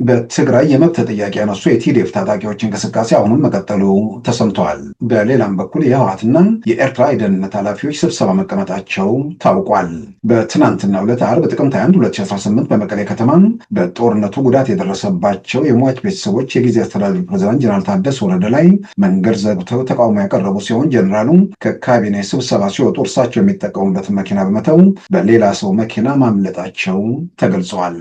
በትግራይ የመብት ጥያቄ ያነሱ የቲዲኤፍ ታጣቂዎች እንቅስቃሴ አሁንም መቀጠሉ ተሰምተዋል። በሌላም በኩል የህወሓትና የኤርትራ የደህንነት ኃላፊዎች ስብሰባ መቀመጣቸው ታውቋል። በትናንትናው ዕለት አርብ ጥቅምት 21 2018 በመቀሌ ከተማ በጦርነቱ ጉዳት የደረሰባቸው የሟች ቤተሰቦች የጊዜ አስተዳደር ፕሬዝዳንት ጀነራል ታደሰ ወረደ ላይ መንገድ ዘግተው ተቃውሞ ያቀረቡ ሲሆን ጀነራሉ ከካቢኔ ስብሰባ ሲወጡ እርሳቸው የሚጠቀሙበትን መኪና በመተው በሌላ ሰው መኪና ማምለጣቸው ተገልጸዋል።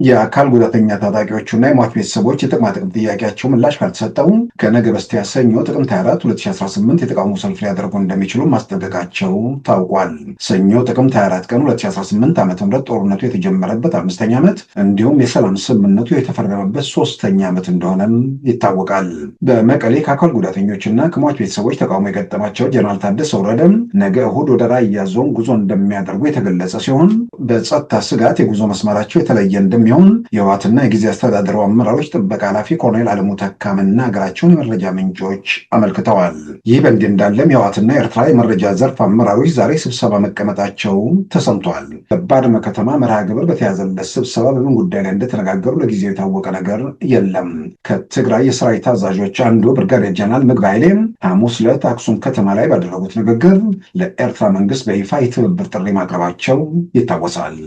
የአካል ጉዳተኛ ታጣቂዎቹና የሟች ቤተሰቦች የጥቅማ ጥቅም ጥያቄያቸው ምላሽ ካልተሰጠው ከነገ በስቲያ ሰኞ ጥቅምት 24 2018 የተቃውሞ ሰልፍ ሊያደርጉ እንደሚችሉ ማስጠንቀቃቸው ታውቋል። ሰኞ ጥቅምት 24 ቀን 2018 ዓ.ም ጦርነቱ የተጀመረበት 5ኛ ዓመት እንዲሁም የሰላም ስምምነቱ የተፈረመበት 3ኛ ዓመት እንደሆነም ይታወቃል። በመቀሌ ከአካል ጉዳተኞችና ከሟች ቤተሰቦች ተቃውሞ የገጠማቸው ጀነራል ታደሰ ወረደ ነገ እሁድ ወደ ራያ ዞን ጉዞ እንደሚያደርጉ የተገለጸ ሲሆን በጸጥታ ስጋት የጉዞ መስመራቸው የተለየ እንደሚሆን የህወሓትና የጊዜ አስተዳደሩ አመራሮች ጥበቃ ኃላፊ ኮሎኔል አለሙ ተካ መናገራቸውን የመረጃ ምንጮች አመልክተዋል። ይህ በእንዲህ እንዳለም የህወሓትና የኤርትራ የመረጃ ዘርፍ አመራሮች ዛሬ ስብሰባ መቀመጣቸው ተሰምተዋል። በባድመ ከተማ መርሃ ግብር በተያዘለት ስብሰባ በምን ጉዳይ ላይ እንደተነጋገሩ ለጊዜው የታወቀ ነገር የለም። ከትግራይ የሰራዊት አዛዦች አንዱ ብርጋዴር ጀነራል ምግብ ኃይሌ ሐሙስ ዕለት አክሱም ከተማ ላይ ባደረጉት ንግግር ለኤርትራ መንግስት በይፋ የትብብር ጥሪ ማቅረባቸው ይታወሳል።